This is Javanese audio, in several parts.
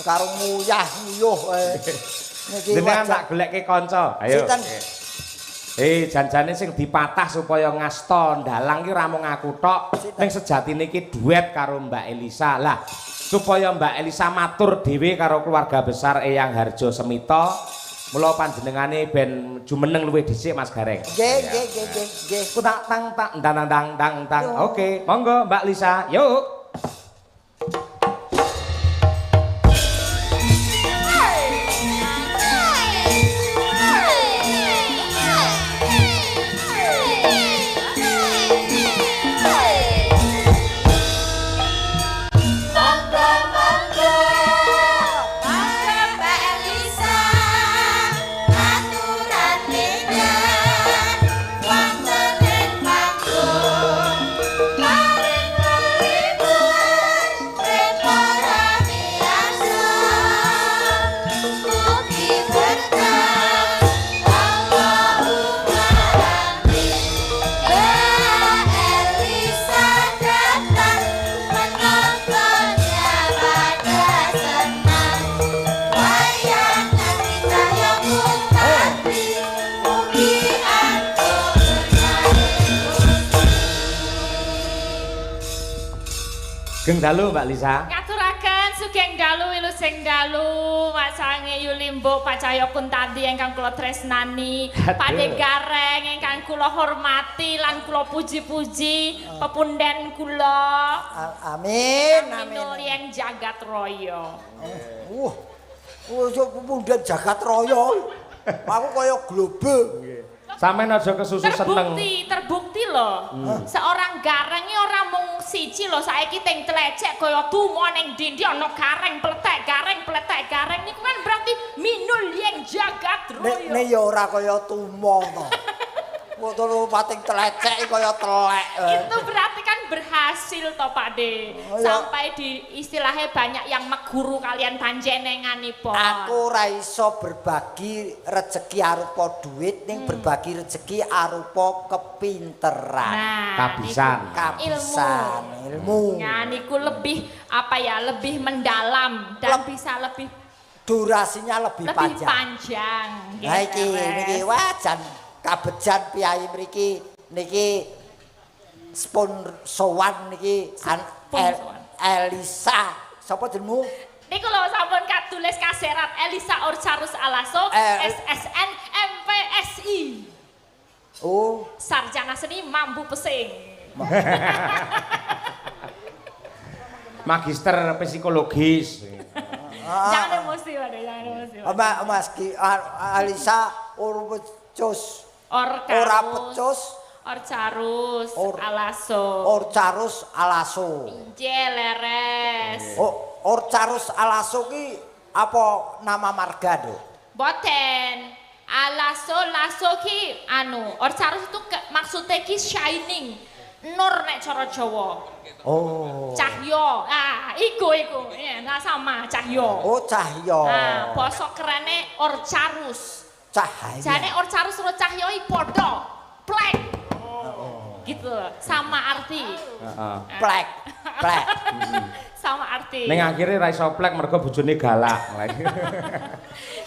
karo nguyah nguyuh niki jenengan tak goleke kanca ayo janjane sing dipatah supaya ngasta ndalang ki ora mung aku tok ning sejatine iki duet karo Mbak Elisa lah supaya Mbak Elisa matur dhewe karo keluarga besar Eyang Harjo Semita mula panjenengane ben jumeneng luwih dhisik Mas Gareng nggih ku tak tang dang oke monggo Mbak Lisa yuk Geng dalu Mbak Lisa. Ngaturaken sugeng dalu wilujeng dalu masange Yulimbo Pacaya Kuntanti ingkang kula tresnani, Pakde Gareng ingkang kula hormati lan kula puji-puji pepunden kula. Amin Yang jagat raya. Pepunden jagat raya. Aku kaya globe. Sampeyan aja kesusu seneng. Terbukti loh. Seorang gareng iki ora mung siji loh saiki teng tlecek kaya tumo ning dindi ana gareng pletek gareng niku kan berarti minul yang jagat raya. Nek ya ora kaya tumo to. Kok terus pating tlecek kaya telek. Itu berarti kan berhasil toh Pak De. Sampai di istilahnya banyak yang meguru kalian panjenenganipun. Aku ora iso berbagi rezeki arupa duit ning berbagi rezeki arupa kepinteran. Kabisan, ilmu. Nah, niku lebih apa ya? Lebih mendalam dan bisa lebih durasinya lebih panjang. Nah iki wajan kabejan piyai mriki niki sponsoran niki Elisa sapa jenengmu niku lho sampun katulis kaserat Elisa Orcarus Alaso SSN MPSI sarjana seni mambu pesing magister psikologis jangan emosi waduh jangan emosi Mas Elisa Orcarus ora pecus Orcarus Alaso. Orcarus Alaso. Injil leres. Orcarus Alaso ki apa nama marga do? Boten. Lasso ki Orcarus itu maksudnya ki shining. Nur nek cara Jawa. Cahyo. Iku. Nah sama cahyo. Cahyo. Nah, basa kerene Orcarus. Cahaya. Jane Orcarus karo cahyo iki padha. Plek. Gitu. Sama arti. Plek. Sama arti. Ning akhire ra iso plek mergo bojone galak.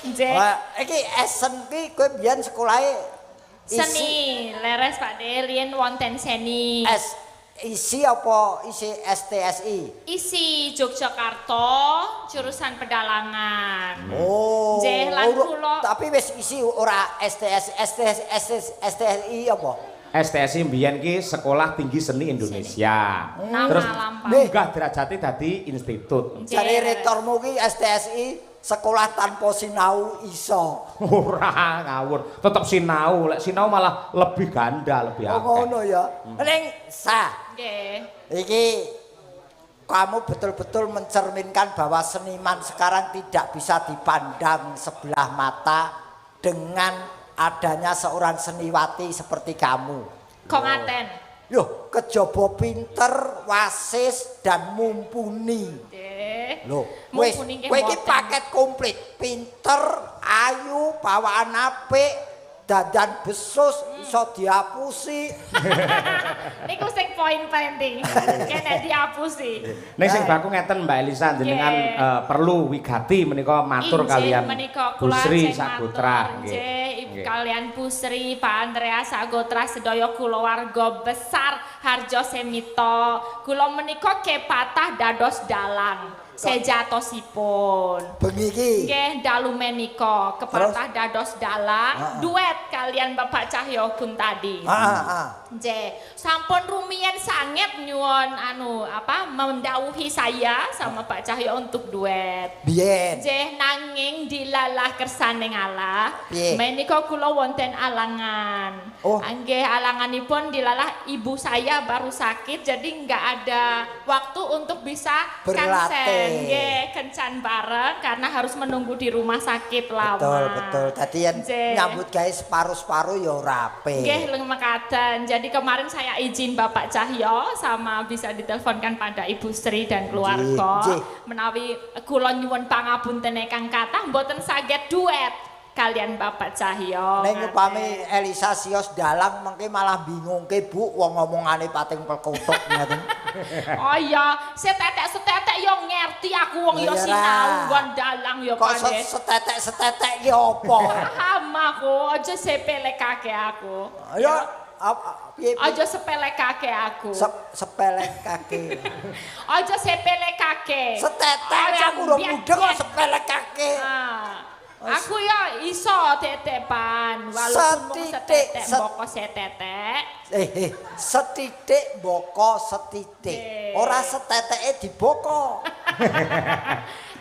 Iki esen ki kowe biyen sekolahe seni, leres Pak De, riyen wonten seni. Isi apa isi STSI? Isi Yogyakarta, jurusan pedalangan. Nggih, lan kula tapi wis isi ora STSI apa? STSI mbiyen ki Sekolah Tinggi Seni Indonesia. Terus munggah derajate dadi institut. Jare rektormu ki STSI sekolah tanpa sinau iso. Ora ngawur, tetep sinau. Lek sinau malah lebih ganda, lebih akeh. Ngono ya. Ning nggih. Iki kamu betul-betul mencerminkan bahwa seniman sekarang tidak bisa dipandang sebelah mata dengan adanya seorang seniwati seperti kamu. Kok ngaten? Loh, kejaba pinter, wasis dan mumpuni. Loh, wis kowe iki paket komplit. Pinter, ayu, bawaan apik, dandan besus iso diapusi. Niku sing poin penting. Kene diapusi. Ning sing baku ngeten Mbak Elisa jenengan perlu wigati menika matur kalian Bu Sri Sagotra nggih. Kalian Bu Sri, Pak Andreas Sagotra sedaya kulawarga besar Harjo Semito. Kula menika kepatah dados dalang. Sejatosipun bengi iki nggih dalu menika kepatah dados dalang duet kalian Bapak Cahyo Kuntadi. Nggih, sampun rumiyin sanget nyuwun mendawuhi saya sama Pak Cahyo untuk duet. Biyen. Nggih, nanging dilalah kersaning Allah. Menika kula wonten alangan. Nggih, alanganipun dilalah ibu saya baru sakit jadi nggak ada waktu untuk bisa kansen. Nggih, kencan bareng karena harus menunggu di rumah sakit lama. Betul. Tadi yang nyambut gawe separuh-separuh ya ora ape. Nggih, mekaten. Jadi kemarin saya izin Bapak Cahyo sama bisa diteleponkan pada Ibu Sri dan keluarga. Menawi kula nyuwun pangapunten ingkang kathah mboten saged duet kalian Bapak Cahyo. Ning upami Elisa sios dalang mengke malah bingungke Bu wong ngomongane pating pelkutuk ngaten. Oh iya, setetek yo ngerti aku wong yo sinau nggon dalang yo Kok setetek ki apa? Paham aku, aja sepelekake aku. Ya piye? Aja sepelekake aku. Sepelekake. Aja sepelekake. Setetek aku ora mudeng kok sepelekake. Aku ya iso tetepan walaupun mung setetek mboko setetek. Setitik mboko setitik. Ora seteteke diboko.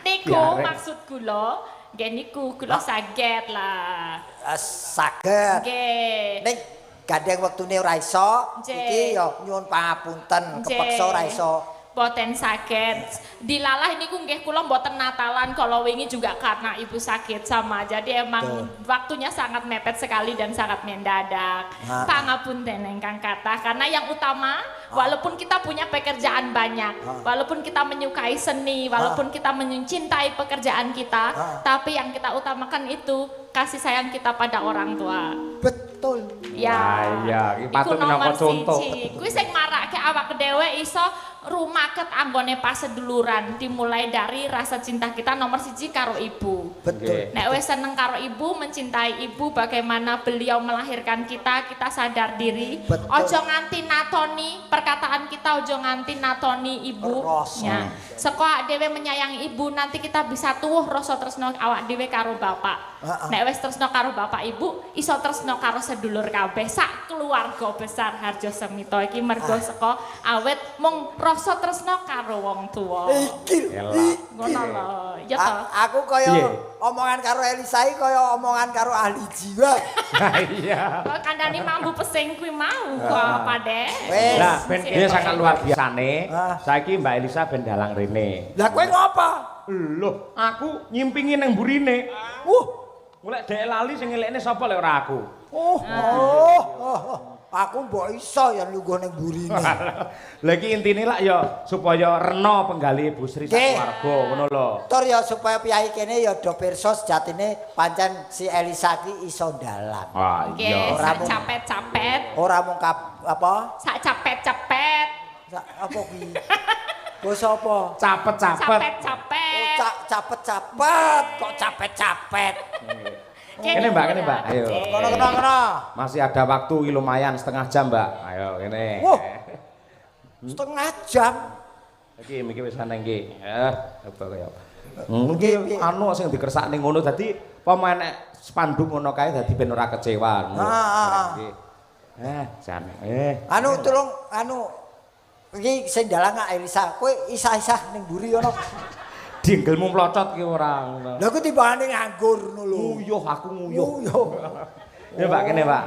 Niku maksud kula, nggih niku kula saged lah. Saged. Nggih. Ning gandeng wektune ora iso, iki ya nyuwun pangapunten kepeksa ora iso. Boten sakit. Dilalah niku nggih kula mboten Natalan kalau wingi juga karena ibu sakit sama. Jadi emang waktunya sangat mepet sekali dan sangat mendadak. Pangapunten ingkang kathah karena yang utama walaupun kita punya pekerjaan banyak, walaupun kita menyukai seni, walaupun kita mencintai pekerjaan kita, tapi yang kita utamakan itu kasih sayang kita pada orang tua. Betul. Ya. Iki patut minangka contoh. Kuwi sing marake awak dhewe iso rumaket anggone paseduluran dimulai dari rasa cinta kita nomor 1 karo ibu. Betul. Nek wis seneng karo ibu, mencintai ibu bagaimana beliau melahirkan kita, kita sadar diri. Ojo nganti natoni perkataan kita, ojo nganti natoni ibu. Ya. Seko awak dhewe menyayangi ibu, nanti kita bisa tuwuh rasa tresno awak dhewe karo bapak. Nek wis tresno karo bapak ibu, iso tresno karo sedulur kabeh sak keluarga besar Harjo Semito iki mergo seko awet mung rasa tresno karo wong tuwa. Iki. Ngono lho. Ya to. Aku kaya omongan karo Elisa iki kaya omongan karo ahli jiwa. Iya. Kok kandhane mambu pesing kuwi mau kok Pade. Nah, ben dia sangat luar biasane. Saiki Mbak Elisa ben dalang rene. Lah kowe ngopo? Loh, aku nyimpingi nang burine. Golek dhek lali sing ngelekne sapa lek ora aku. Aku mbok iso ya lungguh ning burine. Lah iki intine lak ya supaya rena penggali Bu Sri sakeluarga ngono lho. Tur ya supaya piyai kene ya do pirsa sejatine pancen si Elisa ki iso dalang. Iya. Sak capet-capet. Ora mung apa? Sak capet-capet. Apa kuwi? Basa apa? Capet-capet. Capet-capet. Capet-capet kok capet-capet. Kene Mbak, ayo. Kono. Masih ada waktu lumayan setengah jam Mbak. Ayo kene. Setengah jam. Iki wis ana iki. Apa kaya. Iki anu sing dikersakne ngono dadi pemain spanduk ngono kae dadi ben ora kecewa. Jan. Anu tulung iki sing dalang Elisa. Kowe isah-isah ning mburi ono. Dinggelmu mlocot ki ora ngono. Lah ku timbangane nganggur ngono lho. Nguyuh aku nguyuh. Ya Mbak kene Mbak.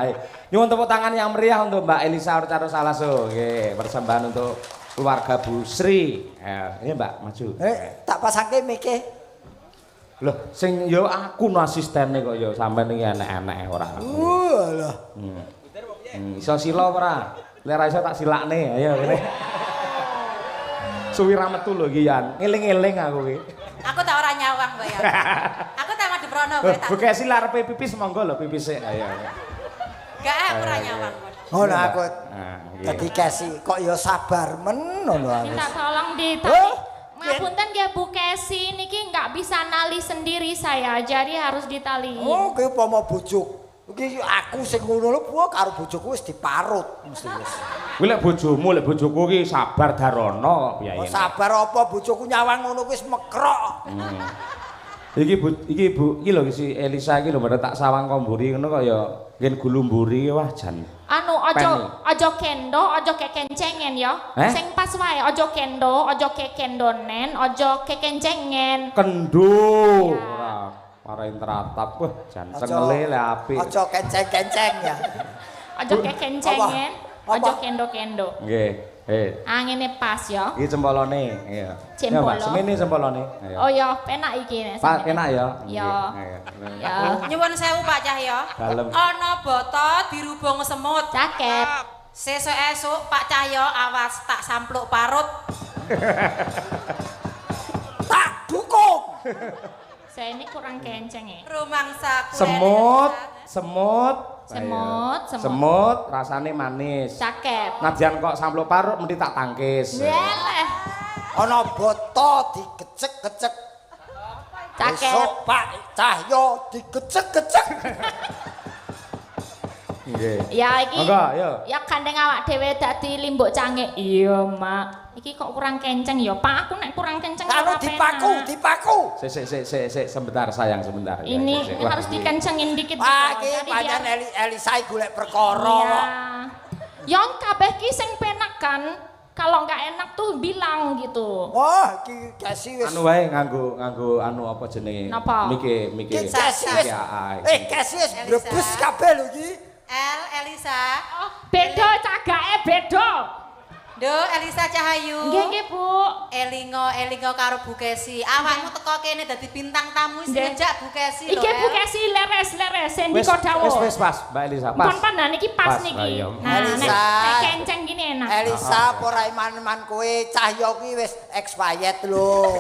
Nyuwun tepuk tangan yang meriah untuk Mbak Elisa Urcaro Salaso. Nggih, persembahan untuk keluarga Bu Sri. Ini Mbak maju. Tak pasangke mike. Loh, sing yo aku no asistene kok yo sampean iki enek-enek ora. Walah. Iso sila ora? Lek ra iso tak silakne. Ayo kene. Suwi ra metu lho iki Yan. Eling-eling aku iki. Aku tak ora nyawang kok ya. Aku tak mau diprono kowe tak. Buka silar pipis monggo lho pipis. Ayo. Gak aku ora nyawang. Ngono aku. Nah, nggih. Dadi Kesi kok ya sabar men ngono aku. Minta tolong ditali. Ngapunten ya Bu Kesi, niki nggak bisa nali sendiri saya, jadi harus ditali. Oh, kowe pomo bojoku. Iki aku sing ngono lho, Bu, karo bojoku wis diparut mesti wis. Kuwi lek bojoku ki sabar darono Oh, biayane. sabar apa bojoku nyawang ngono wis mekrok. Iki Bu, iki lho si Elisa iki lho pada tak sawang komburi ngono kok ya ngen gulumburi wah jan. Anu ojo kendo, ojo kekencengen ya. Sing pas wae ojo kendo, ojo kekendonen, ojo kekencengen. Kendo. Ora marahin teratap wah jan sengele le apik. Aja kenceng-kenceng ya. Ojo kekencengen, ojo kendo-kendo. Nggih. Ngene pas ya. Iki cempolone, iya. Cempolo. Ya, Mbak, semene cempolone. Ayo. Oh ya, penak iki nek. Pak, enak ya? Ya. Nggih. Ya. Nyuwun sewu Pak Cahya. Dalem. Ana bata dirubung semut. Cakep. Sesuk-esuk Pak Cahya awas tak sampluk parut. Tak dukung. Saya ini kurang kenceng ya. Rumangsa Semut. Semut. Rasane manis. Cakep. Nadyan kok sampluk parut mesti tak tangkis. Leleh. Ana boto digecek-gecek. Cakep. Besok Pak Cahyo digecek-gecek. Nggih. Ya iki. Monggo, yo. Ya kandeng awak dhewe dadi limbuk cange. Iya, Mak. Iki kok kurang kenceng ya, Pak. Aku nek kurang kenceng Anu ora dipaku. Sik sebentar sayang sebentar. Ya, Ini sik. Wah, harus iki. dikencengin dikit. Wah, gitu. iki Jadi pancen biar- Elisa golek perkara. Iya. Yang kabeh ki sing penak kan. Kalau nggak enak tuh bilang gitu. Wah, iki Kesi wis Anu wae nganggo anu apa jenenge? Napa? Mike. iki Kesi wis. AA. Kesi wis brebes kabeh lho iki. Elisa. Oh, beda cagake beda. Do Elisa Cahayu. Nggih, Bu. Elingo karo Bu Kesi. Awakmu teko kene dadi bintang tamu Nggih. sejak Bu Kesi lho. Iki Bu Kesi leres Wis sendika dawuh. wis pas, Mbak Elisa, pas. Pon pandan iki pas Pas, niki. ayo. Nah, Elisa. nek kenceng gini enak. Elisa ora iman-iman kowe Cahyo ki wis expired lho.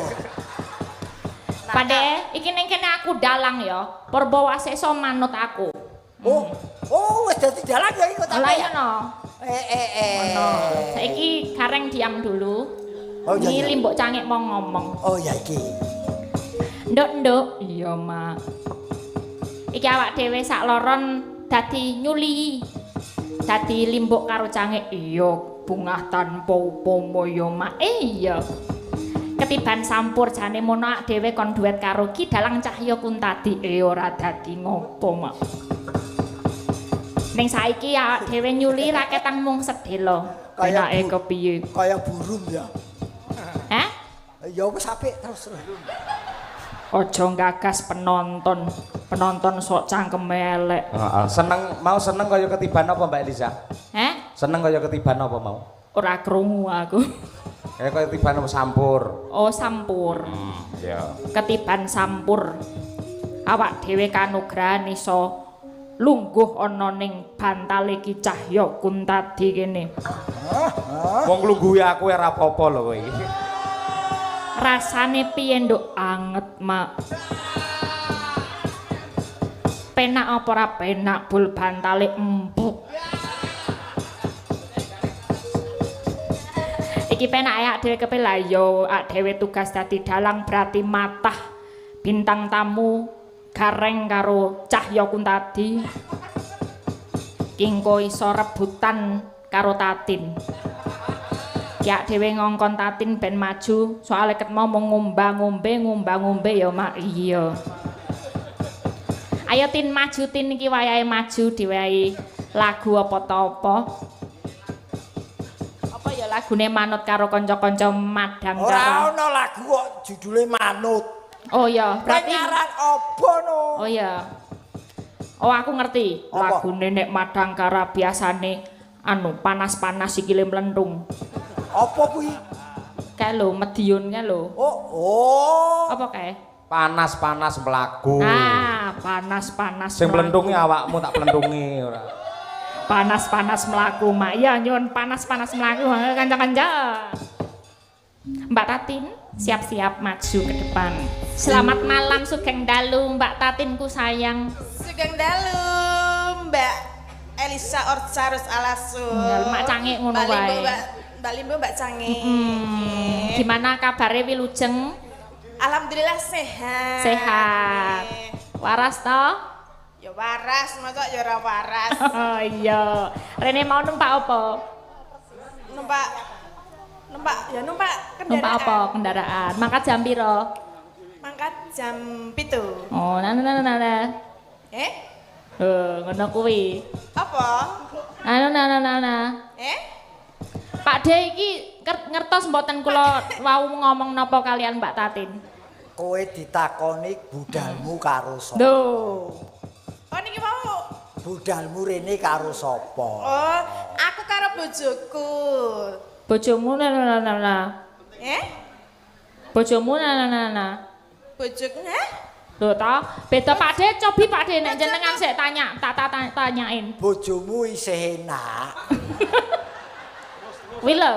Pade, iki ning kene aku dalang ya. Purbawaseso manut aku. Oh, wis dadi dalang ya iki kok tak Lah ya. iya no. Ngono. Saiki kareng diam dulu. Oh, iya, Ini iya. limbuk cangik mau ngomong. Oh ya iki. Nduk. Iya, Mak. Iki awak dhewe sak loron dadi nyuli. Dadi limbuk karo cangik. Iya, bungah tanpa upama ya, Mak. Iya. Ketiban sampur jane mono awak dhewe kon duet karo Ki Dalang Cahya Kuntadi. Ora dadi ngopo, Mak. Ning saiki awak dhewe nyuli raketan mung sedhela. Kayak Enake bu- kepiye? Kaya burung ya. Hah? Ya wis apik terus. Ojo gagas penonton. Penonton sok cangkeme elek. Heeh, seneng kaya ketiban apa Mbak Elisa? Hah? Seneng kaya ketiban apa mau? Ora krungu aku. Kaya ketiban apa sampur? Oh, sampur. Ya. Ketiban sampur. Awak dhewe kanugrahan iso lungguh ana ning bantale Ki Cahya Kuntadi kene. Wong lungguhe aku ora apa-apa lho kowe iki. Rasane piye, Nduk? Anget, Mak. Penak apa ora penak bul bantale empuk. Iki penak ya dhewe kepe lah yo ak dhewe tugas dadi dalang berarti matah bintang tamu gareng karo Cahya Kuntadi. Kingko iso rebutan karo Tatin. Ya dhewe ngongkon Tatin ben maju, soalnya ket mau ngombe ya Mak. Iya. Ayo Tin maju Tin iki wayahe maju diwehi lagu apa ta apa? Apa ya lagune manut karo kanca-kanca madang Ora karo. ana lagu kok judule manut. Oh iya, berarti Penyaran apa no? oh iya. Oh aku ngerti. Apa? Lagune nek madangkara biasane anu panas-panas sikile mlentung. Apa kuwi? Kae lho Medion kae lho. Oh. Apa kae? Panas-panas mlaku. Ah, panas-panas. Sing mlaku. plentungi awakmu tak plentungi ora. Panas-panas mlaku, Mak. Ya nyun panas-panas mlaku kanca-kanca. Mbak Tatin, siap-siap maju ke depan. Selamat malam Sugeng Dalu, Mbak Tatinku sayang. Sugeng dalu, Mbak Elisa Orcarus Alasun. Mak Cangik ngono Mbak Limbo, wae. Mbak Limbo, Mbak Cangik. Gimana kabarnya Wilujeng? Alhamdulillah sehat. Sehat. Waras toh? Ya waras, masa ya ora waras. Oh iya. Rene mau numpak apa? numpak numpak kendaraan. Numpak apa kendaraan? Mangkat jam piro? Mangkat jam 7. Oh, nah. Ngono kuwi. Apa? Nah. Pak De iki ngertos mboten kula wau ngomong napa kalian Mbak Tatin? Kowe ditakoni budalmu karo sapa? Lho. Oh niki mau. Budalmu rene karo sapa? Oh, aku karo bojoku. Bojomu nah. Bojomu nah. Bojoku, Lho toh, beda Pak De, cobi Pak De nek jenengan sik tanyain. Bojomu isih enak. Kuwi lho,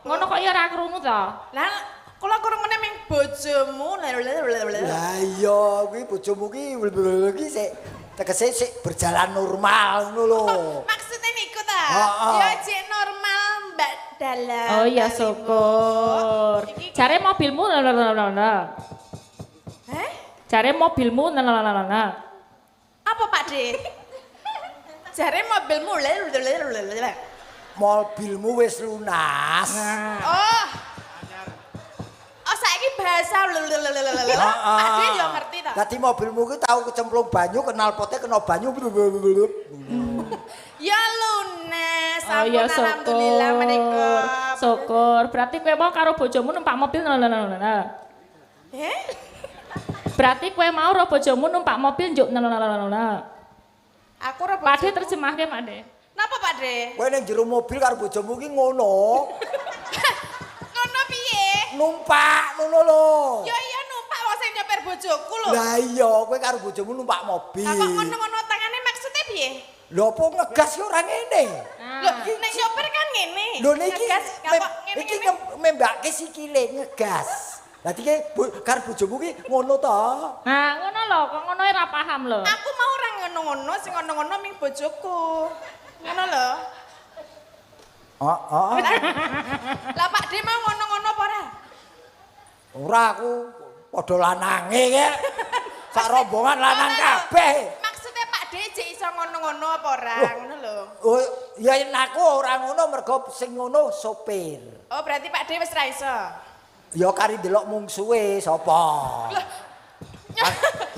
ngono kok ya ora krungu to? Lah, kula kurungane ming bojomu. Lah iya, kuwi bojomu ki sik tegese sik berjalan normal ngono lho. Maksudnya niku ta? Heeh. Ya jek normal Mbak Dalan. Oh iya Mbak syukur. Limbo. Jare mobilmu Jare mobilmu Apa Pak De? Jare mobilmu. Mobilmu wis lunas. Oh. Oh saiki bahasa Pak De yo ngerti ta? Dadi mobilmu ki tau kecemplung banyu, kenal potnya kena banyu. Ya lunas. Oh iya Ampun, alhamdulillah menika. Syukur. Berarti kowe mau karo bojomu numpak mobil Berarti kowe mau karo bojomu numpak mobil njuk Aku ora Pak De bojoku. terjemahke Pak De. Napa Pak De? Kowe ning jero mobil karo bojomu ki ngono. Ngono piye? Numpak ngono lho. Ya iya numpak wong sing nyopir bojoku lho. Lah iya, kowe karo bojomu numpak mobil. Lah kok ngono-ngono tangane maksudnya piye? Lho apa ngegas ki ora ngene. Lho, nek nyopir kan ngene. Lho niki Ngegas, apa ngene iki ngene. membake sikile ngegas. Dadi ki karo bojomu ki ngono to. Nah, ngono lho, kok ngono ora paham lho. Aku mau ora ngono-ngono, sing ngono-ngono ming bojoku. Ngono lho. Heeh. Lah Pak De mau ngono-ngono apa ora? Ora aku padha lanange ki. Sak rombongan lanang kabeh. Maksudnya Pak De jek iso ngono-ngono apa ora? Ngono lho. Oh, ya aku ora ngono mergo sing ngono sopir. Oh, berarti Pak De wis ra iso. Ya kari delok mungsuhe sapa.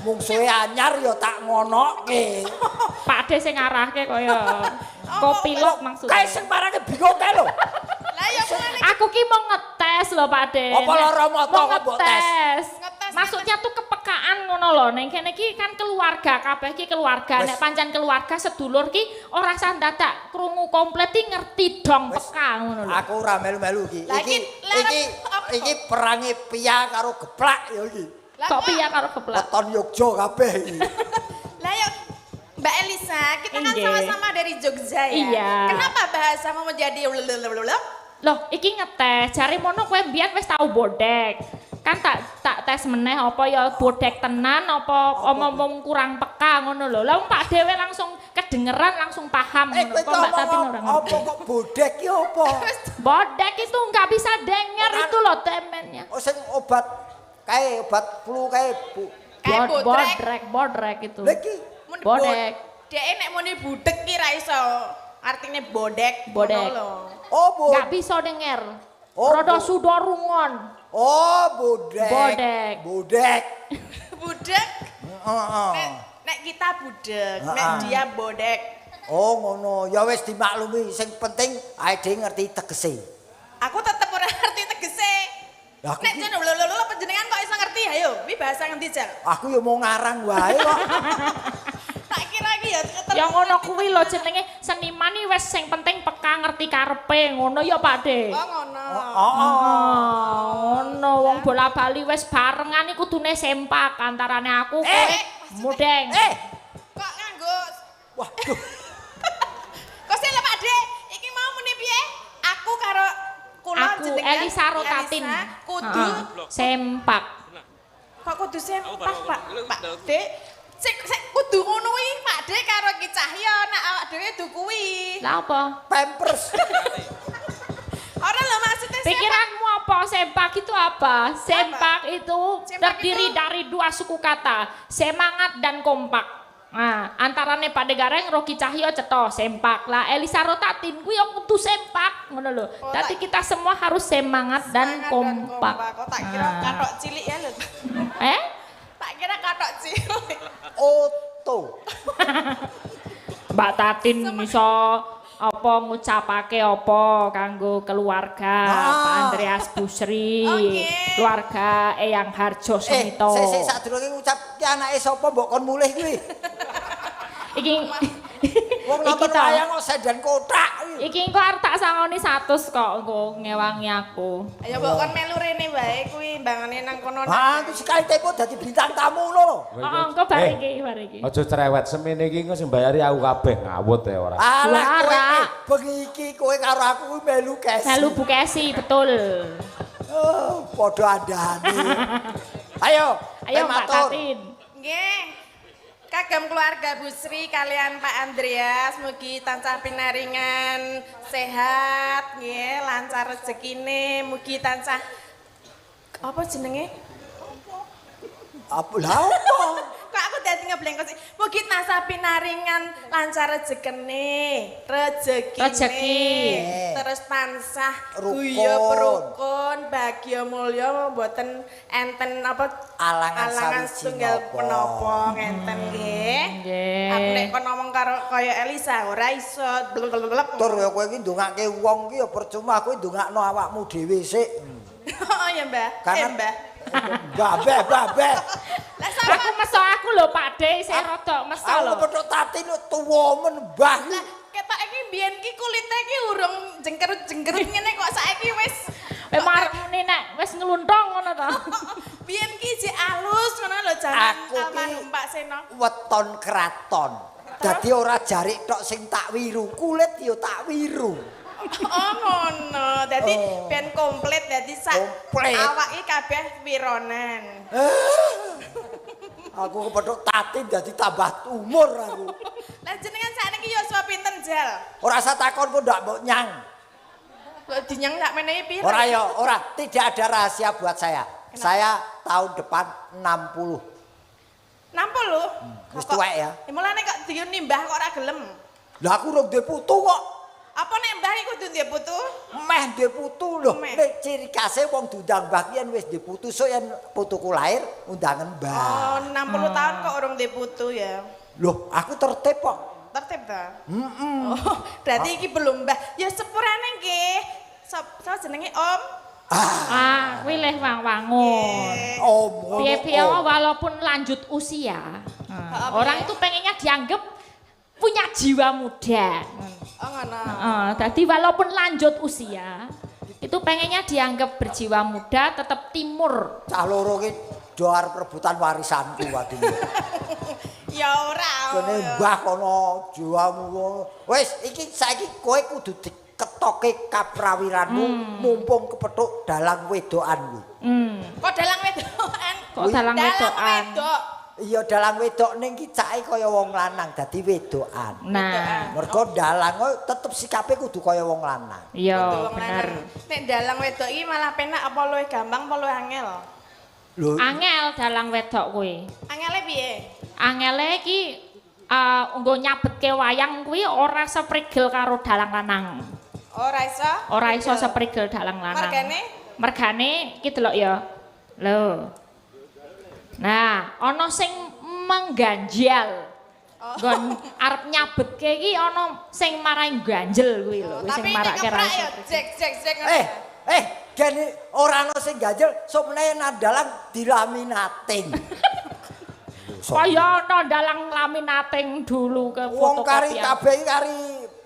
Mungsuhe anyar ya tak ngonoke. Pak De sing ngarahke kaya kopilot maksudnya. Kae sing marane bingung kae lho. Lah ya mulane Aku ki mau ngetes lho Pak De. Apa lara mata Mau kok mbok tes? ngetes. Ngetes, Maksudnya tuh kepekaan ngono lho. Neng kene ki kan keluarga, kabeh ki keluarga. Wes. Nek pancen keluarga sedulur ki ora sah dadak krungu komplit ki ngerti dong Wes. peka ngono lho. Aku ora melu-melu iki. Lah, Iki perangi pia karo geplak ya iki. Lah Kok piye karo geplak? Weton Yogya kabeh iki. Lah ya Mbak Elisa, kita kan Iya. sama-sama dari Jogja ya. Iya. Kenapa bahasamu menjadi Loh, iki ngetes. Jare mono kowe mbiyen wis tau bodek. Kan tak tes meneh apa ya bodek tenan apa omong kurang peka ngono lho. Lah Pak Dewe langsung kedengeran langsung paham ngono. Kowe Kok Mbak Tatin ora ngomong ngerti. apa kok bodek ki apa? Bodek itu nggak bisa denger Orang- itu loh temennya. Oh sing obat obat flu kae Bu. Kayak bodrek. Bodrek itu. Lha iki Bodek. Dek nek muni budek ki ra iso. Artine bodek. Bodek. ngono lho. oh Nggak bisa denger. Oh, Rodo bo- sudorungon. Oh bodek. Bodek. Bodek. Budek. Heeh. Nek kita budek, nek Heeh. dia bodek. Oh ngono, ya wis dimaklumi sing penting ae dhewe ngerti tegese. Aku tetep ora ngerti tegese. Lah, aku Nek ki- jan lho panjenengan kok iso ngerti? Ayo, iki bahasa ngendi Jal? Aku ya mau ngarang wae kok. Tak kira iki ya ketemu. Ya ngono kuwi lho jenenge seniman iki wis sing penting peka ngerti karepe ngono ya Pak De. Oh ngono. Ngono wong bola bali wis barengan iku kudune sempak antarane aku kowe mudeng. Kok nganggo Waduh. Kok sih lho Pak De, iki mau muni piye? Aku karo kula Aku jenengan Elisa Rotatin. Elisa, kudu Heeh, sempak. kok kudu sempak Pak. Pak De, Sik kudu ngono kuwi, Pak Dek karo Ki Cahya nek awak dhewe du kuwi. Lah apa? Pampers. Ora lho maksudnya Pikiranmu apa? Sempak itu apa? Sempak itu Sempak terdiri itu- dari dua suku kata, semangat dan kompak. Nah, antarane Pak Degareng, Rocky Cahyo ceto sempak. Lah Elisa Rotatin kuwi yo kudu sempak ngono lho. Oh, Dadi kita semua harus semangat dan kompak. Kok tak kira Nah. katok cilik ya lho. Eh? Tak kira katok cilik. Oto. Mbak Tatin iso apa ngucapake apa kanggo keluarga Pak Andreas Busri, Oke. keluarga Eyang Harjo Semito. Sik sadurunge ngucap ki anake sapa mbok kon mulih kuwi. Iki Wong iki nonton to. wayang kok sedan kotak kuwi. Iki engko arep tak sangoni 100 kok engko ngewangi aku. Ayo mbok kon melu rene wae kuwi mbangane nang kono. Ah, itu sekali tempo dadi bintang tamu lho. Heeh, engko bar iki, bar iki. Aja cerewet semene iki engko sing bayari aku kabeh ngawut ya ora. Alah kowe Suara. bengi iki kowe karo aku kuwi melu kes. Melu Bukesi, betul. Oh, padha andane. Ayo, Ayo Mbak matur. Tatin. Nggih. Kagem keluarga Busri kalian Pak Andreas mugi tansah pinaringan sehat nggih, lancar rezekine, mugi tansah apa jenenge? Apa lha apa? Kok aku dadi ngeblengkos sih. Mugi tansah pinaringan lancar rezekine. Rezeki. Terus tansah Rukun. guyub rukun, bahagia mulya mboten enten apa Alangan sawiji setunggal napa. menapa ngenten nggih. Nggih. Aku nek kon ngomong karo kaya Elisa ora iso. Blek. Tur ya kowe iki ndongake wong ki ya percuma kowe ndongakno awakmu dhewe sik. Oh ya, Mbah. Karena- Mbah. Babeh. Lah Aku sampean meso aku lho Pak De, saya rodok meso Aku lho. kepethuk Tatin tuwa men mbah. lah ketok iki biyen ki kulite ki urung jengkerut-jengkerut ngene kok saiki wis Memang arep muni nek wis ngeluntong ngono to. biyen ki jek alus ngono lho jaman Aku ki- almarhum Pak Seno. Weton kraton. Dadi ora jarik tok sing tak wiru, kulit ya tak wiru. Oh ngono. Dadi Oh. ben komplit dadi sak Komplit. awake kabeh wironan. Aku kepethuk Tatin dadi tambah umur aku. Lah jenengan sakniki yuswa pinten Jal? Ora usah takon kok ndak mbok nyang. Kok dinyang tak menehi pira? Ora ya, ora. Tidak ada rahasia buat saya. Saya tahun depan 60. 60. Wis tuwek ya. Mulane kok diyun nimbah kok ora gelem. Lah aku urung duwe putu kok. Apa nek mbah iku kudu ndek putu? Meh duwe putu lho. Meh. Nek ciri khasé wong diundang mbah ki yen wis duwe putu, sok yen putuku lahir undangan Oh, mbah. 60 tahun kok urung ndek putu ya. Loh, aku tertib kok. Tertib ta? Oh, berarti iki belum mbah. Ya sepurane nggih. Sapa jenenge Om? Ah, kuwi leh wang-wangun. Om. Piye-piye om. walaupun lanjut usia, orang itu pengennya dianggap punya jiwa muda. Oh ngono. Tadi walaupun lanjut usia, itu pengennya dianggap berjiwa muda, tetap timur. Cah loro ki do arep rebutan warisanku waduh. Ya ora. Kene mbah kono jiwamu. Wis iki saiki kowe kudu diketoke kaprawiranmu mumpung kepethuk dalang wedokan kuwi. Kok dalang wedokan? Kok dalang wedokan? wedok. Iya dalang wedok ning ki cake kaya wong lanang dadi wedokan. Nah, Mergo dalang kok tetep sikape kudu kaya wong lanang. iya Wong bener. lanang. Nek dalang wedok iki malah penak apa luwih gampang apa luwih angel? Lho, Angel dalang wedok kuwi. Angele piye? Angele iki nggo nyabetke wayang kuwi ora seprigel karo dalang lanang. Ora iso? Ora iso seprigel dalang lanang. Mergane? Mergane iki delok ya. Lho. Nah, ana sing mengganjal. Nggon arep nyabetke iki ana sing marai ganjel kuwi lho, kuwi sing Tapi ini marake ra keprak iso. ya jek. gene ora ana sing ganjel, sok meneh dalang dilaminating. Kaya ana dalang laminating dulu ke Wong kari fotokopian. kabeh iki kari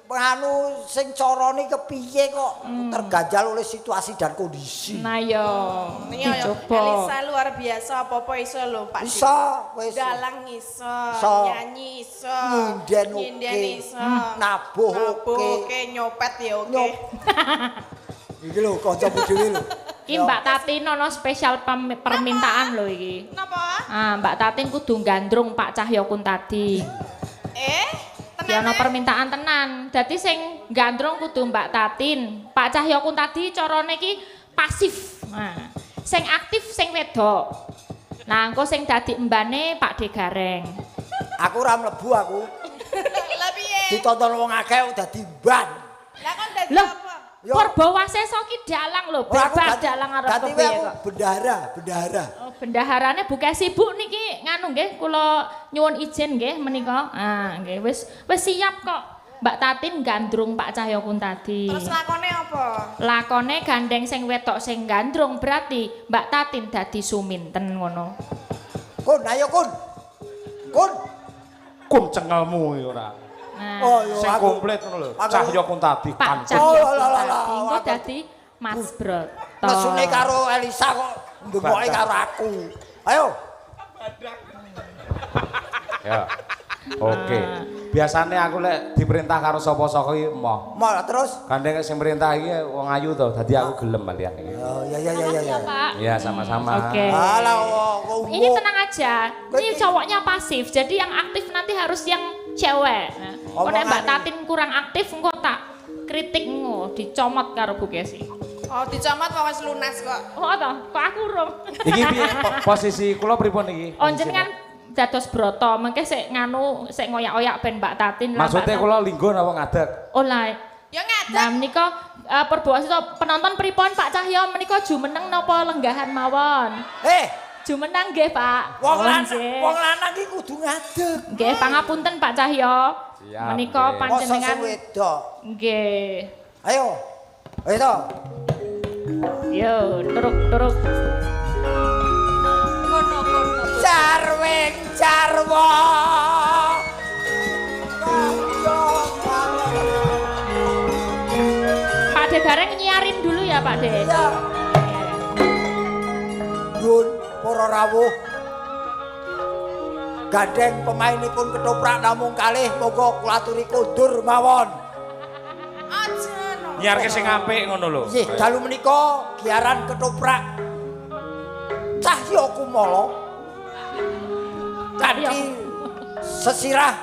anu sing carane kepiye kok terganjal oleh situasi dan kondisi. Nah ya, Iya ya, dicoba. Elisa luar biasa apa-apa iso lho Pak. Iso wis Dalang iso, Iso. nyanyi iso, Nyinden oke. iso, Nabuh oke. nyopet ya oke. Nyop. Iki lho kancamu dhewe lho. Iki Mbak Tatin ono spesial permintaan lho iki. Napa? Ah, Mbak Tatin kudu gandrung Pak Cahyo Kuntadi. Ki ono permintaan tenan. Dadi sing gandrung kudu Mbak Tatin. Pak Cahyo Kuntadi carane iki pasif. Nah, sing aktif sing wedok. Nah, engko sing dadi embane Pak De Gareng. Aku ora mlebu aku. Lah piye? Ditonton wong akeh dadi ban. Lah kon dadi Loh, apa? Yo. Purba Waseso ki dalang lho, bebas dalang arep Dadi kepiye aku kok. bendahara. Oh, bendaharane buka sibuk niki nganu nggih kula nyuwun izin nggih menika. Ah, nggih wis siap kok. Mbak Tatin gandrung Pak Cahyo Kuntadi. Terus lakone apa? Lakone gandeng sing wetok sing gandrung berarti Mbak Tatin dadi suminten ngono. Kun, ayo kun. Kun cengelmu iki ora. Nah, Oh, yo Sing aku. komplit ngono lho. aku- Cahyo Kuntadi Pak kancing. Cahyo Oh, lah, lah, lah. Kuntadi engko dadi Mas Broto. Mesune karo Elisa kok ndemoke karo aku. Ayo. Ya. Oke. Biasanya aku lek diperintah karo sapa-sapa iki emoh. Mau terus. Gandeng sing perintah iki wong ayu to, dadi aku gelem malian iki. Oh, ya. Pak. Iya, sama-sama. Oke. Alah, Ini tenang aja. Ini cowoknya pasif. Jadi yang aktif nanti harus yang cewek. Nah, kalau Omongan Mbak ini. Tatin kurang aktif engko tak kritik engko dicomot karo Bu Kesi. Oh, dicomot kok wis lunas kok. Oh toh, kok aku urung. Iki piye posisi kula pripun iki? Oh jenengan dados broto, mengke sik nganu sik ngoyak-oyak ben Mbak Tatin lah. Maksudnya Mbak kula linggo napa ngadeg? Oh lah. Ya ngadeg. Nah menika perbuatan penonton pripun Pak Cahyo menika jumeneng napa lenggahan mawon? Jumeneng nggih Pak. Wong nggih. lanang iki kudu ngadeg. Nggih, pangapunten Pak Cahyo. Siap, Menika nggih. panjenengan Mosok sing wedok. nggih. Ayo. Ayo to. Yo, turuk. Jarweng jarwo. Pak De Gareng nyiarin dulu ya Pak De. Ya. Dun, para rawuh. Gandeng pemainipun ketoprak namung kalih monggo kula aturi kondur mawon. Aja no. Nyiarke sing apik ngono lho. Nggih, dalu menika giaran ketoprak Cahyo Kumala. Kanthi sesirah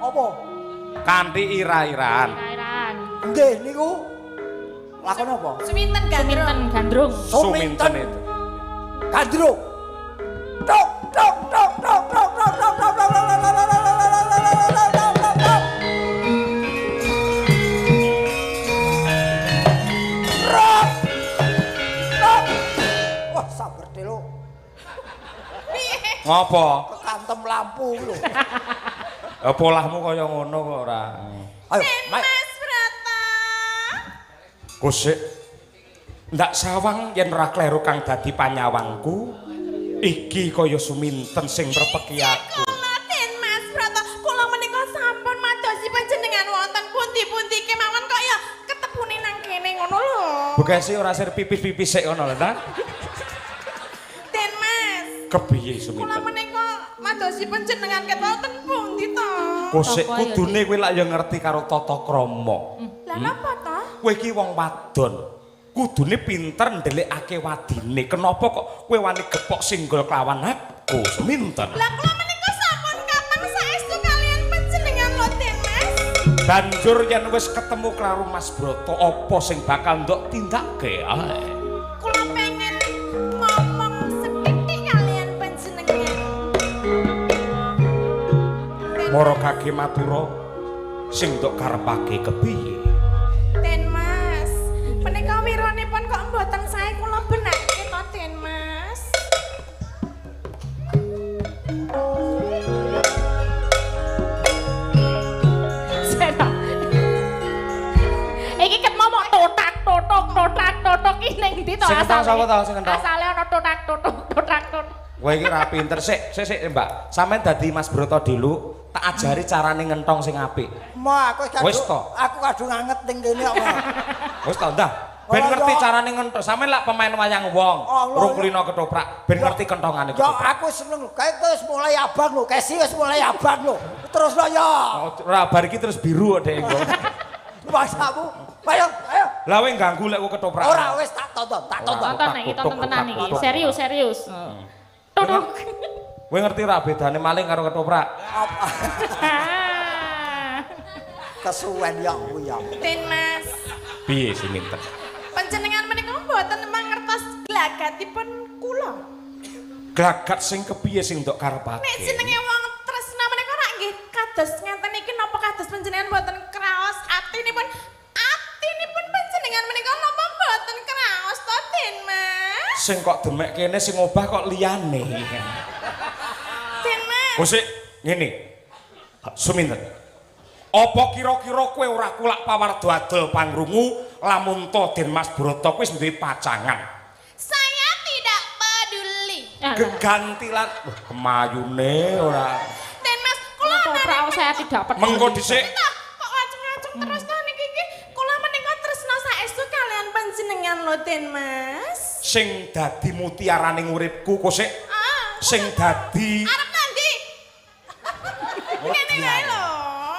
apa? Kanthi ira-iraan. Kairan. Nggih niku lakon apa? Suminten gandrung. Suminten gandrung. Suminten itu. Gandrung. Tok tok tok tok tok tok tok tok tok tok Wah, sabar delo. Ngopo? Kantem lampu lho. Polahmu kaya ngono kok ora. Ayo, Mak. Mas Broto. Kusik. Ndak sawang yen ora kleru kang dadi panyawangku. Iki kaya suminten sing mrepeki aku. Kula Den Mas Broto, kula menika sampun madosi panjenengan wonten pundi-pundi kemawon kok ya ketepune nang kene ngono lho. Bukesi ora sir pipis-pipis sik ngono lho ta? Den Mas, Kepiye kula suminten? menika madosi panjenengan ket wonten pundi to? Kusik Apa ya, kudune kowe lak ya ngerti karo tata krama. Lah napa to? Kowe iki wong wadon. Kudune pinter ndelikake wadine. Kenapa kok kowe wani gepok singgol kelawan aku, suminten? Lah kula menika sampun kapang saestu kalian panjenengan lho Den Mas. Banjur yen wis ketemu karo Mas Broto, apa sing bakal ndok tindakke ae? Kula pengen ngomong sethithik kalian panjenengan. Mara kage matura sing ndok karepake kepiye? Den Mas, menika wiranipun kok mboten sae kula benake to Den Mas. Sena. Iki ket momok totak totok iki ning ndi to Sing kentong sapa to, sing kentong? Asale ana totak totok. Kowe iki ra pinter sik Mbak. Sampeyan dadi Mas Broto dulu, tak ajari carane ngentong sing apik. Ma, aku Wis to. Aku kadung anget ning kene kok. Ma. Wis to ndah. Ben Oh, ngerti ya. carane ngentong. Sampeyan lak pemain wayang wong, Allah, rung ya. kulino ketoprak, ben ngerti kentongane Ya ketoprak. aku seneng lho. Kae wis mulai abang lho. Kesi wis mulai abang lho. Terus lho ya. Ora bar iki terus biru kok Dek. Paksamu. Ayo, ayo. Lah kowe ganggu lek kowe ketoprak. Ora wis tak tonton. Tonton iki, tonton tenan iki. Serius. Tonton. Kowe ngerti ra bedane maling karo ketoprak? Apa? Kesuwen ya kuwi ya. Den Mas. Piye Suminten? Panjenengan menika mboten mangertos glagatipun kula. Glagat sing kepiye sing ndok karepake? Nek jenenge wong tresna menika rak nggih kados ngeten iki napa kados panjenengan mboten kraos atinipun panjenengan menika napa mboten kraos to Den Mas? Sing kok demek kene sing obah kok liyane. Den Mas. Oh sik ngene. Suminten. Apa kira-kira kowe ora kulak pawardo adol pangrungu lamun to Den Mas Broto wis duwe pacangan? Saya tidak peduli. Gegantilan kemayune ora. Den Mas, kula Ketoprak saya tidak peduli. Mengko dhisik kok ngaceng-ngaceng terus to niki kula menika tresna saestu kalian panjenengan lho Den Mas. sing dadi mutiaraning uripku kok sik. Sing dadi Arep nanti. Ngene wae lho.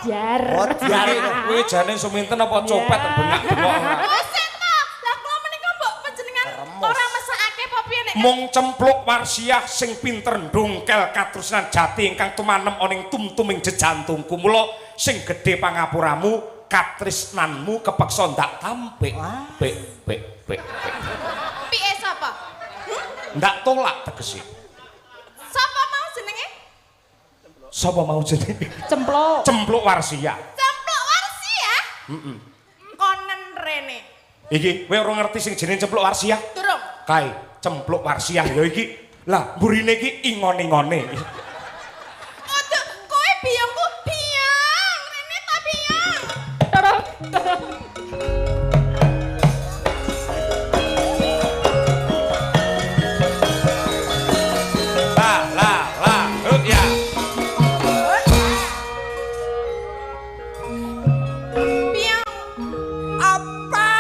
Jar. Oh, diare. kowe jane Suminten apa copet bengak-bengok ora. Seta, lah kula menika mbok panjenengan ora mesakake apa piye nek Mung cempluk warsiah sing pinter ndongkel katresnan jati ingkang tumanem oning tumtuming jejantungku. Mula sing gedhe pangapuramu katresnanmu kepeksa ndak tampik. Pik. piye sapa? Ndak tolak tegese. Sapa mau jenenge? Sapa mau jenenge? Cempluk. Cempluk warsiah. Cempluk warsi ya? Konen rene. Iki kowe ora ngerti sing jenenge cempluk warsiah? Durung. Kae cempluk warsiah ya iki. Lah mburine iki ingon-ingone. Aduh, kowe biyongku biyong. Rene ta biyong. Lah, ya. Biyong. Apa?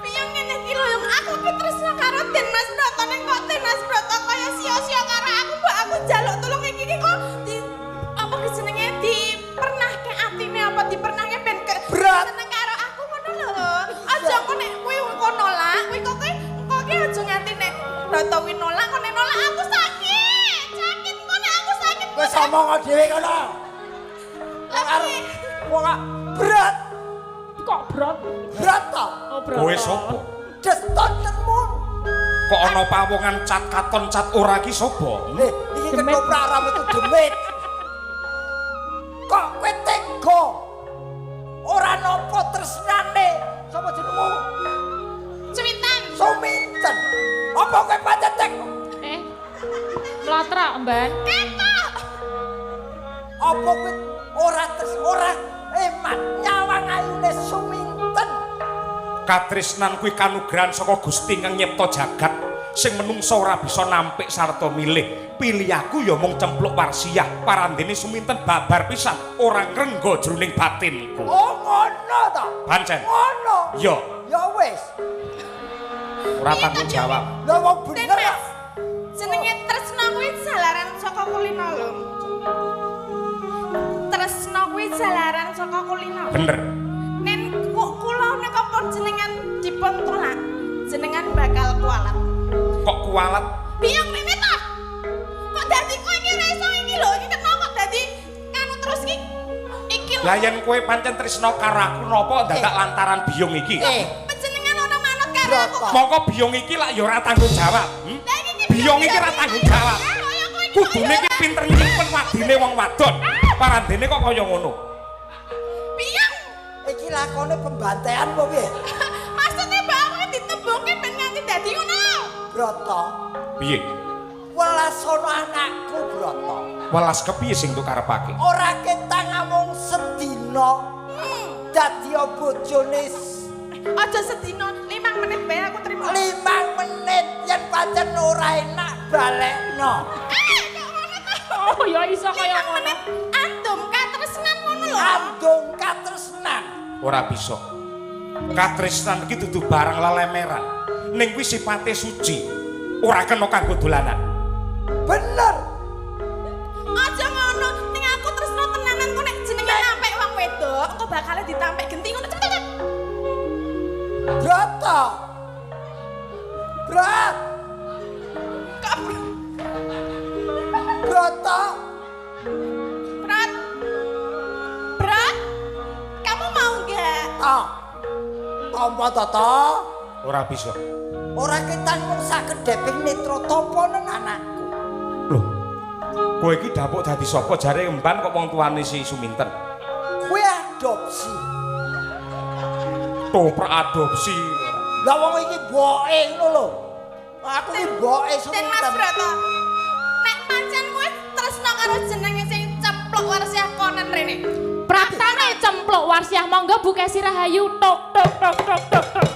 Biyong ngene iki lho, aku ki tresna karo Den Mas Broto ning kok Den Mas Broto kaya sia-sia karo aku, mbok aku njaluk tulung iki kok di apa ki jenenge dipernahke atine apa dipernahke ben Berat. seneng karo aku ngono lho. Aja engko nek kowe engko nolak, kowe kok engko ki aja nganti nek Broto kuwi nolak, kok nek nolak aku sakit. Sakit kok nek aku sakit. Wis omong dhewe kono. Lagi. Wong berat. Kok berat? Berat to? Oh, berat. Kowe sapa? Destontenmu. Kok ana pawongan cat katon cat ora ki sapa? Iki Demit. ketoprak ra metu demit. Kok kowe tega? Ora nampa tresnane. Sapa jenengmu? Cuwitan. Suminten. Apa kowe pancen tega? Mlotrak, Mban. Ketok. Apa kowe ora eman nyawang ayune Suminten? Katresnan kuwi kanugrahan saka Gusti kang nyipta jagat sing menungso ora bisa nampik sarta milih. Pilih aku ya mung cempluk warsiah. Parandene Suminten babar pisan ora ngrengga jroning batinku. Oh ngono to? Pancen. Ngono. Ya, Ya wis. ora tanggung jawab. Lah wong Den bener. Mas, jenenge tresna kuwi jalaran saka kulino lho. Tresna kuwi jalaran saka kulino. Bener. Nen kok kula nika panjenengan dipun tolak, jenengan bakal kualat. Kok kualat? Biyong rene ta? Kok dadi kowe iki ora iso iki lho, iki kenapa kok dadi nganu terus iki? Iki lho. Lah yen kowe pancen tresna karo aku napa dadak lantaran biyong iki? Panjenengan ora manut karo aku. Mongko biyong iki lak ya ora tanggung jawab. Lah iki Biyong iki ora tanggung jawab. Kudune iki pinter nyimpen wadine wong wadon. Parandene kok kaya ngono. Biyong. Iki lakone pembantaian apa piye? Maksudnya mbak aku ditembungke ben nganti dadi ngono. Broto. Piye? Welas ana anakku, Broto. Welas kepiye sing tuk karepake? Ora ketang amung sedina. Dadi bojone Aja sedina 5 menit bae aku terima. 5 menit yen pancen ora enak balekno. Kok ngono ta? Oh, ya iso kaya ngono. Andum katresnan ngono lho. Andung katresnan. Ora bisa. Katresnan iki dudu barang lelemeran. Ning kuwi sipate suci. Ora kena kanggo dolanan. Bener. Aja ngono, ning aku tresno tenanan kok nek jenenge nampik wong wedok, engko bakal ditampik genti ngono cepet-cepet. Toto. Brat, kamu mau nggak? Tompo Toto. Ora bisa. Ora ketan mung saged deping netra tompo nang anakku. Loh. Kowe iki dapuk dadi sapa jare emban kok wong tuane si Suminten? Kowe adopsi. Toprak adopsi. Lah wong iki boke ngono lho. Aku iki boke Den Suminten. Mas Broto. Nek pancen kowe tresno karo jenenge sing ceplok warsiah konen rene. Praktane cempluk warsiah monggo Bu Kesi Rahayu tok tok tok tok tok tok.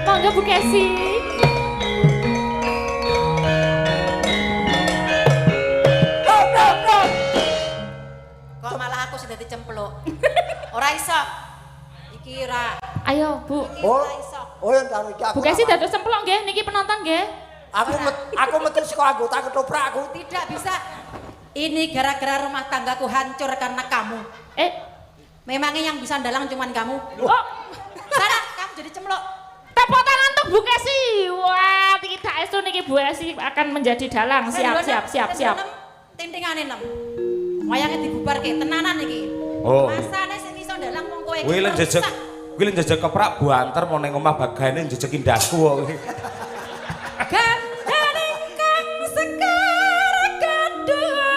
Monggo Bu Kesi. Kok malah aku sing dadi cempluk. Ora iso. Iki ora. Ayo Bu. Oh, Ora iso. oh yang karo iki aku. Bu Kesi dados cempluk nggih niki penonton nggih. Aku metu saka anggota ketoprak aku. Tidak bisa. Ini gara-gara rumah tanggaku hancur karena kamu. Memangnya yang bisa dalang cuman kamu. Oh, Sana, kamu jadi cempluk. tepuk tangan untuk Bu Kesi. Wah, iki tak estu niki Bu Kesi akan menjadi dalang. Siap. Tintingane 6. Wayangnya dibubarke tenanan iki. Oh. Masane sing iso dalang wong kowe iki. Kuwi lek jejeg, kuwi lek jejeg keprak buanter mau ning omah bagane jejekin dasku kok. Gandane kang sekar kedua.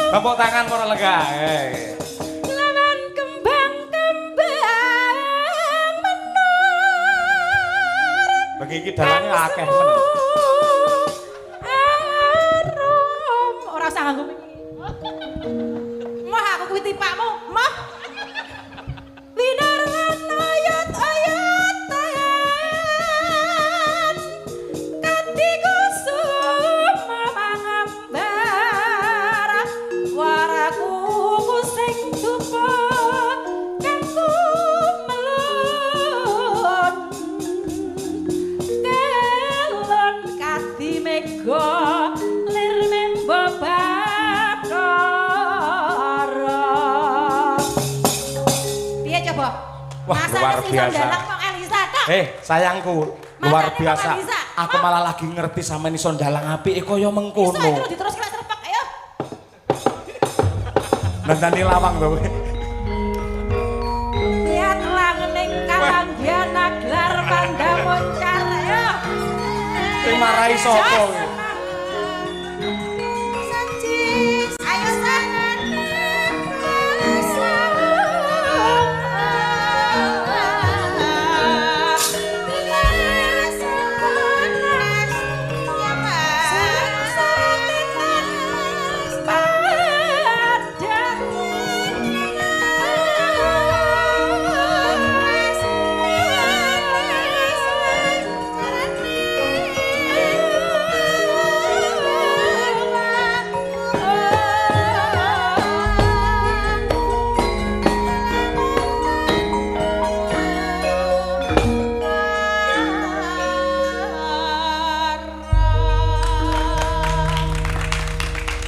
Tepuk tangan para lega. Lawan kembang-kembang menor. Bagi iki dalane akeh men. Arum. Ora sanggup iki. Mah aku kuwi tipakmu, mah. Winaran ayat-ayat tayan kanthi kusum mangambar waraku sing dupa kanggo melon kelon kadi mega lir membo bakara. Piye coba? Wah, Masa luar sing iso biasa. dalang kok Elisa tok? Sayangku, luar Masane biasa. kok bisa? Aku malah lagi ngerti sampean iso ndalang apike kaya Iso mengkono. itu diterus kena serpek ayo. Nandani lawang to kowe. Lihat langning kalanggian aglar pandang moncar ayo. Sing marahi sapa kowe? Sanjis, ayo sangan.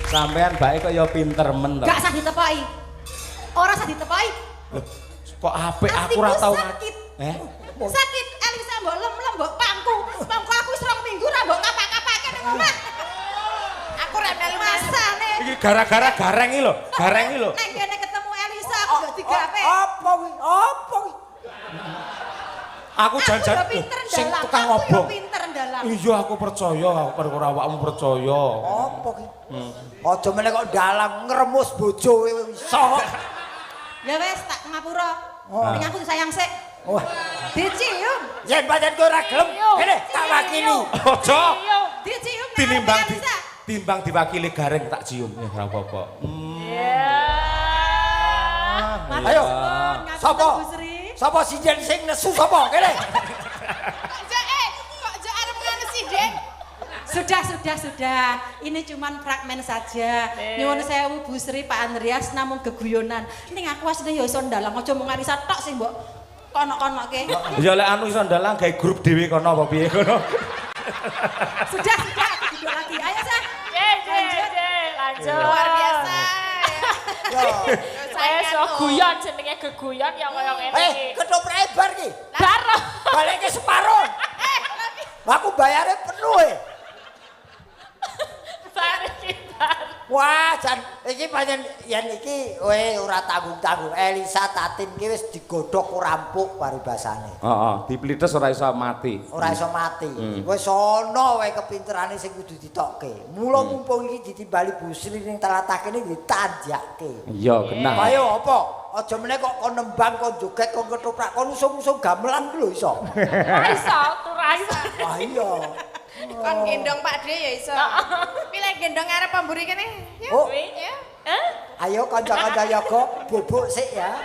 Sampean bae kaya pinter men to. Gak usah ditepoki. Ora usah ditepoki. Kok apik aku ora tau. Sakit. Sakit Elisa mbok lem-lem mbok pangku. Pangku aku wis 2 minggu ra mbok kapak-kapake ning omah. Aku ra melu masane. Iki gara-gara gareng iki lho, gareng iki lho. Neng kene ketemu Elisa aku gak digawe. Apa kuwi? Apa kuwi? Aku janjan Aku yo pinter sing ndalang. tukang Aku yo obong. pinter ndalang. Iya aku percaya, perkara awakmu percaya. Apa kuwi? Aja meneh kok dalang ngremus bojo iso. Ya wis tak ngapura. Ning aku sayang sik. Wah, Dicium. yen pancen kowe ora gelem, kene tak wakili. Aja. Dicium. Tinimbang Elisa. timbang diwakili gareng tak cium ya ora apa-apa. Ayo, sapa? Sapa sinden sing nesu sapa? Kene. Kok aja arep ngene sih, Den? Sudah. Ini cuman fragmen saja. Nyuwun sewu Bu Sri, Pak Andreas namung geguyonan. Ning aku asline ya iso ndalang aja mung Arisa tok sing mbok konok-konokke. Ya lek anu iso ndalang gawe grup dhewe kono apa piye kono. Sudah, duduk lagi. Ayo, Sa. Lanjut. Luar biasa. Saya sok guyon jenenge geguyon ya kaya ngene iki. Ketoprak bar ki. Baro. Balik ke separuh. Aku bayarnya penuh Wah, jan iki pancen yen iki ora tanggung-tanggung. Elisa Tatin ki wis digodhog rampuk paribasane. Heeh, diplites ora iso mati. Ora iso mati. Wis ana wae kepinterane sing kudu ditokke. Mula mumpung iki ditimbali Busri ning telatah kene ditanjakke. Iya, genah. Ayo apa? Aja meneh kok kon nembang, kon joget, kon ketoprak, kon usum-usum gamelan ku lho iso. Ora iso, ora iso. Wah iya. Kon gendong Pak Dre ya iso. Pilih gendong arep pamburi kene. Oh. Ya. Ayo kanca-kanca yoga bubuk sik ya.